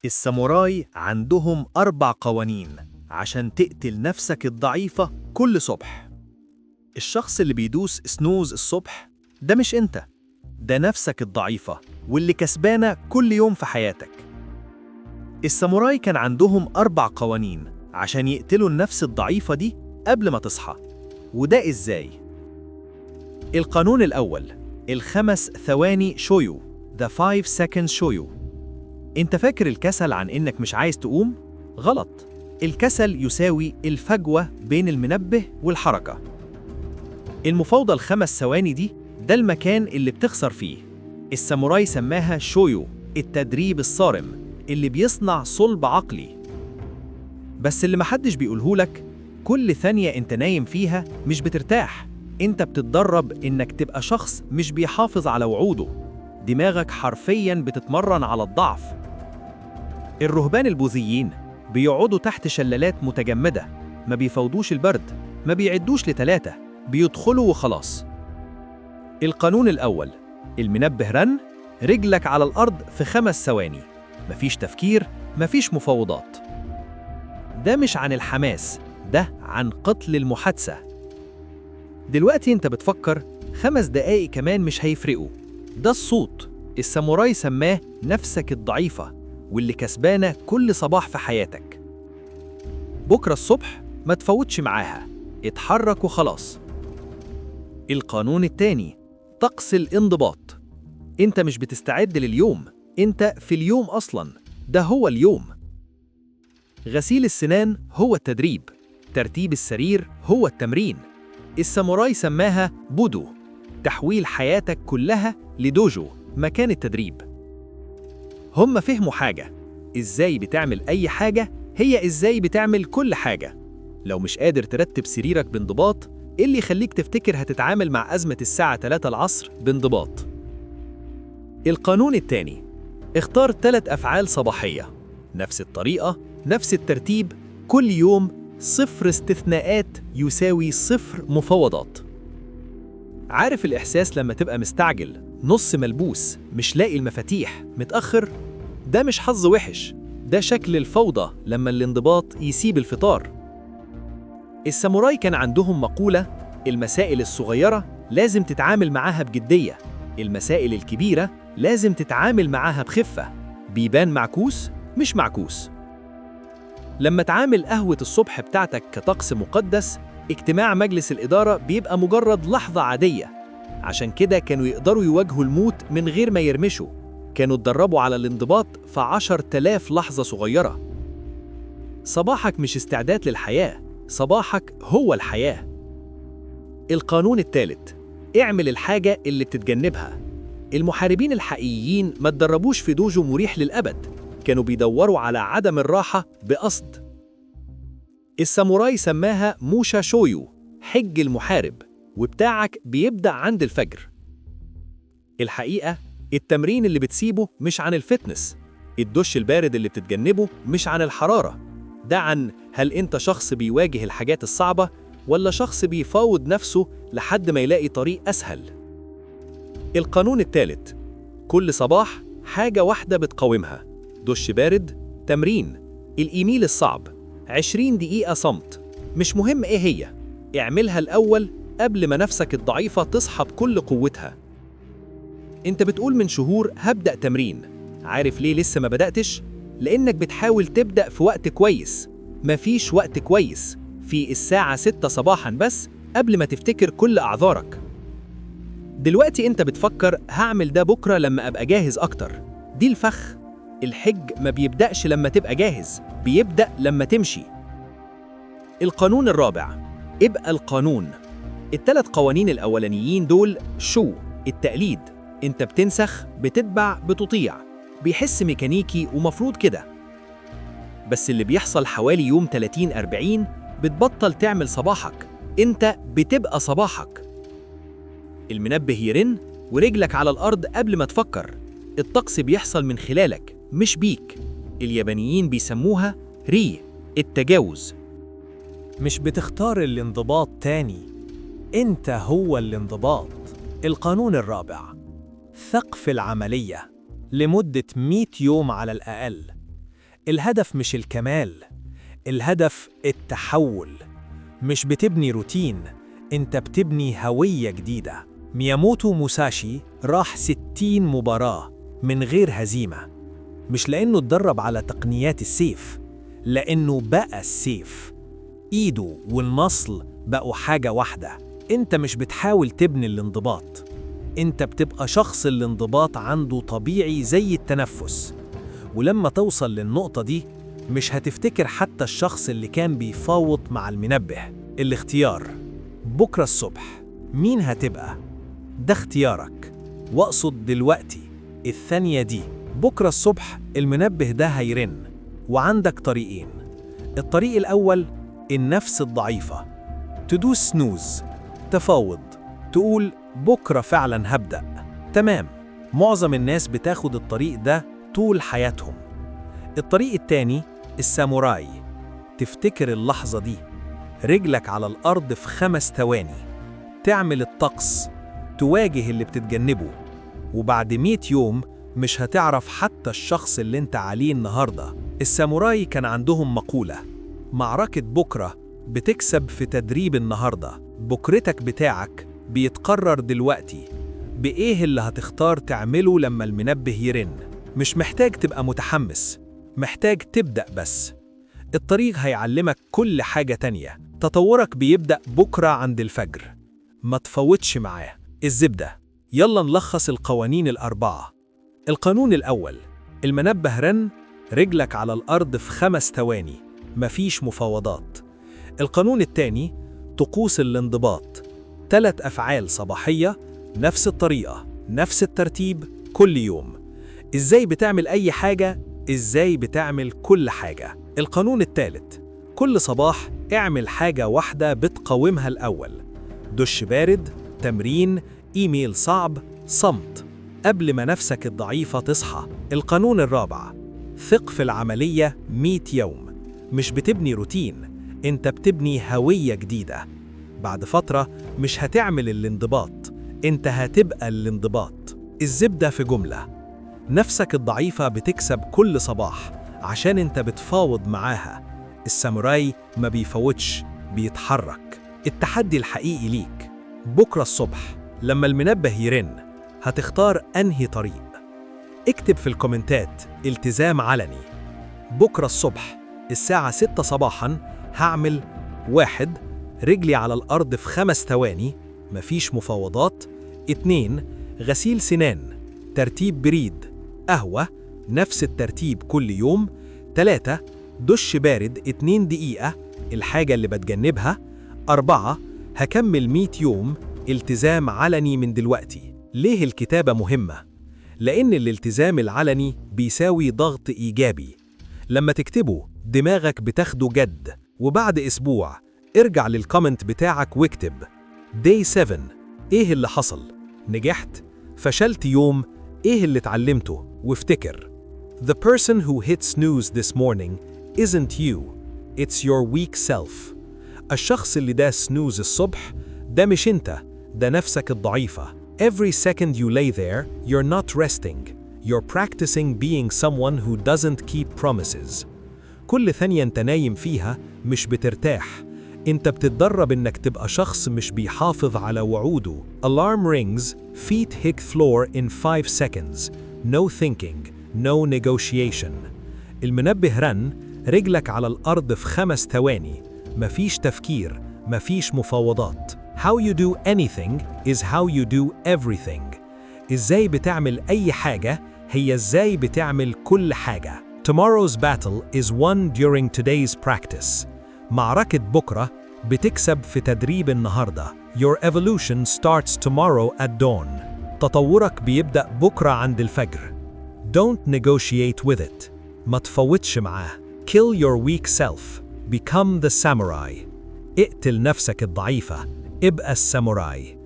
الساموراي عندهم 4 قوانين عشان تقتل نفسك الضعيفة كل صبح. الشخص اللي بيدوس سنوز الصبح ده مش انت، ده نفسك الضعيفة واللي كسبانة كل يوم في حياتك. الساموراي كان عندهم 4 قوانين عشان يقتلوا النفس الضعيفة دي قبل ما تصحى. وده ازاي؟ القانون الأول، ال5 ثواني شويو، The 5 seconds شويو. انت فاكر الكسل عن انك مش عايز تقوم؟ غلط. الكسل يساوي الفجوة بين المنبه والحركة. المفاوضة ال5 ثواني دي ده المكان اللي بتخسر فيه. الساموراي سماها شويو، التدريب الصارم اللي بيصنع صلب عقلي. بس اللي محدش بيقولهولك، كل ثانية انت نايم فيها مش بترتاح، انت بتتدرب انك تبقى شخص مش بيحافظ على وعوده. دماغك حرفياً بتتمرن على الضعف. الرهبان البوذيين بيقعدوا تحت شلالات متجمدة، ما بيفوضوش البرد، ما بيعدوش ل3، بيدخلوا وخلاص. القانون الأول، المنبه رن، رجلك على الأرض في 5 ثواني، مفيش تفكير، مفيش مفاوضات. ده مش عن الحماس، ده عن قتل المحادثة. دلوقتي انت بتفكر 5 دقايق كمان مش هيفرقوا. ده الصوت الساموراي سماه نفسك الضعيفة واللي كسبانة كل صباح في حياتك. بكرة الصبح ما تفوتش معاها، اتحرك وخلاص. القانون التاني، طقس الانضباط. انت مش بتستعد لليوم، انت في اليوم أصلاً، ده هو اليوم. غسيل السنان هو التدريب، ترتيب السرير هو التمرين. الساموراي سماها بودو، تحويل حياتك كلها لدوجو، مكان التدريب. هم فهموا حاجة، إزاي بتعمل أي حاجة هي إزاي بتعمل كل حاجة. لو مش قادر ترتب سريرك بانضباط، إيه اللي يخليك تفتكر هتتعامل مع أزمة الساعة 3 العصر بانضباط؟ القانون التاني، اختار 3 أفعال صباحية، نفس الطريقة، نفس الترتيب، كل يوم، 0 استثناءات يساوي 0 مفاوضات. عارف الإحساس لما تبقى مستعجل، نص ملبوس، مش لاقي المفاتيح، متأخر؟ ده مش حظ وحش، ده شكل الفوضى لما الانضباط يسيب الفطار. الساموراي كان عندهم مقولة، المسائل الصغيرة لازم تتعامل معاها بجدية، المسائل الكبيرة لازم تتعامل معاها بخفة، بيبان معكوس مش معكوس. لما تعامل قهوة الصبح بتاعتك كطقس مقدس، اجتماع مجلس الإدارة بيبقى مجرد لحظة عادية. عشان كده كانوا يقدروا يواجهوا الموت من غير ما يرمشوا، كانوا اتدربوا على الانضباط في 10,000 لحظة صغيرة. صباحك مش استعداد للحياة، صباحك هو الحياة. القانون الثالث، اعمل الحاجة اللي بتتجنبها. المحاربين الحقيقيين ما اتدربوش في دوجو مريح للأبد، كانوا بيدوروا على عدم الراحة بقصد. الساموراي سماها موشا شويو، حج المحارب، وبتاعك بيبدأ عند الفجر. الحقيقة التمرين اللي بتسيبه مش عن الفتنس، الدش البارد اللي بتتجنبه مش عن الحرارة، ده عن هل انت شخص بيواجه الحاجات الصعبة ولا شخص بيفاوض نفسه لحد ما يلاقي طريق أسهل. القانون الثالث، كل صباح حاجة واحدة بتقاومها، دش بارد، تمرين، الإيميل الصعب، 20 دقيقة صمت، مش مهم إيه هي، اعملها الأول قبل ما نفسك الضعيفة تصحى بكل قوتها. انت بتقول من شهور هبدأ تمرين، عارف ليه لسه ما بدأتش؟ لأنك بتحاول تبدأ في وقت كويس. مفيش وقت كويس، في الساعة 6 صباحا بس قبل ما تفتكر كل أعذارك. دلوقتي انت بتفكر هعمل ده بكرة لما أبقى جاهز أكتر، دي الفخ. الحج ما بيبدأش لما تبقى جاهز، بيبدأ لما تمشي. القانون الرابع، ابقى القانون. ال3 قوانين الأولانيين دول شو التقليد، انت بتنسخ، بتتبع، بتطيع، بيحس ميكانيكي ومفروض كده. بس اللي بيحصل حوالي يوم 30-40 بتبطل تعمل صباحك، انت بتبقى صباحك. المنبه يرن ورجلك على الأرض قبل ما تفكر، الطقس بيحصل من خلالك مش بيك. اليابانيين بيسموها ري، التجاوز. مش بتختار الانضباط تاني، انت هو الانضباط. القانون الرابع، ثق في العملية لمدة 100 يوم على الأقل. الهدف مش الكمال، الهدف التحول. مش بتبني روتين، انت بتبني هوية جديدة. مياموتو موساشي راح 60 مباراة من غير هزيمة، مش لأنه اتدرب على تقنيات السيف، لأنه بقى السيف. إيده والمصل بقوا حاجة واحدة. انت مش بتحاول تبني الانضباط، انت بتبقى شخص الانضباط عنده طبيعي زي التنفس. ولما توصل للنقطة دي مش هتفتكر حتى الشخص اللي كان بيفاوض مع المنبه. الاختيار بكرة الصبح مين هتبقى؟ ده اختيارك، واقصد دلوقتي الثانية دي. بكرة الصبح المنبه ده هيرن، وعندك طريقين. الطريق الأول النفس الضعيفة، تدوس سنوز، تفاوض، تقول بكرة فعلا هبدأ. تمام، معظم الناس بتاخد الطريق ده طول حياتهم. الطريق التاني الساموراي، تفتكر اللحظة دي، رجلك على الأرض في 5 ثواني، تعمل الطقس، تواجه اللي بتتجنبه، وبعد 100 يوم مش هتعرف حتى الشخص اللي انت عليه النهاردة. الساموراي كان عندهم مقولة: معركة بكرة بتكسب في تدريب النهاردة. بكرتك بتاعك بيتقرر دلوقتي، بإيه اللي هتختار تعمله لما المنبه يرن. مش محتاج تبقى متحمس، محتاج تبدأ بس. الطريق هيعلمك كل حاجة تانية. تطورك بيبدأ بكرة عند الفجر، ما تفوتش معاه. الزبدة، يلا نلخص القوانين الأربعة. القانون الأول، المنبه رن، رجلك على الأرض في 5 ثواني، مفيش مفاوضات. القانون الثاني، طقوس الانضباط، 3 أفعال صباحية، نفس الطريقة، نفس الترتيب، كل يوم. إزاي بتعمل أي حاجة؟ إزاي بتعمل كل حاجة؟ القانون الثالث، كل صباح اعمل حاجة واحدة بتقاومها الأول. دش بارد، تمرين، إيميل صعب، صمت، قبل ما نفسك الضعيفة تصحى. القانون الرابع، ثق في العملية 100 يوم. مش بتبني روتين، انت بتبني هوية جديدة. بعد فترة مش هتعمل الانضباط، انت هتبقى الانضباط. الزبدة في جملة: نفسك الضعيفة بتكسب كل صباح عشان انت بتفاوض معاها. الساموراي ما بيفوتش، بيتحرك. التحدي الحقيقي ليك بكرة الصبح لما المنبه يرن، هتختار أنهي طريق؟ اكتب في الكومنتات التزام علني. بكرة الصبح الساعة 6 صباحاً هعمل 1. رجلي على الأرض في 5 ثواني، مفيش مفاوضات. 2. غسيل سنان، ترتيب بريد، قهوة، نفس الترتيب كل يوم. 3. دش بارد 2 دقيقة، الحاجة اللي بتجنبها. 4. هكمل 100 يوم، التزام علني من دلوقتي. ليه الكتابة مهمة؟ لأن الالتزام العلني بيساوي ضغط إيجابي. لما تكتبه دماغك بتاخده جد، وبعد أسبوع ارجع للكومنت بتاعك واكتب Day 7، إيه اللي حصل؟ نجحت؟ فشلت يوم؟ إيه اللي اتعلمته؟ وافتكر The person who hit snooze this morning isn't you, it's your weak self. الشخص اللي ده snooze الصبح ده مش انت، ده نفسك الضعيفة. Every second you lay there, you're not resting. You're practicing being someone who doesn't keep promises. كل ثانية انت نايم فيها مش بترتاح، انت بتتدرب انك تبقى شخص مش بيحافظ على وعوده. Alarm rings, feet hit floor in 5 seconds. No thinking, no negotiation. المنبه رن، رجلك على الأرض في 5 ثواني، مفيش تفكير، مفيش مفاوضات. How you do anything is how you do everything. إزاي بتعمل أي حاجة هي إزاي بتعمل كل حاجة. Tomorrow's battle is won during today's practice. معركة بكرة بتكسب في تدريب النهاردة. Your evolution starts tomorrow at dawn. تطورك بيبدأ بكرة عند الفجر. Don't negotiate with it. ما تفوتش معاه. Kill your weak self. Become the samurai. اقتل نفسك الضعيفة. ابقى الساموراي.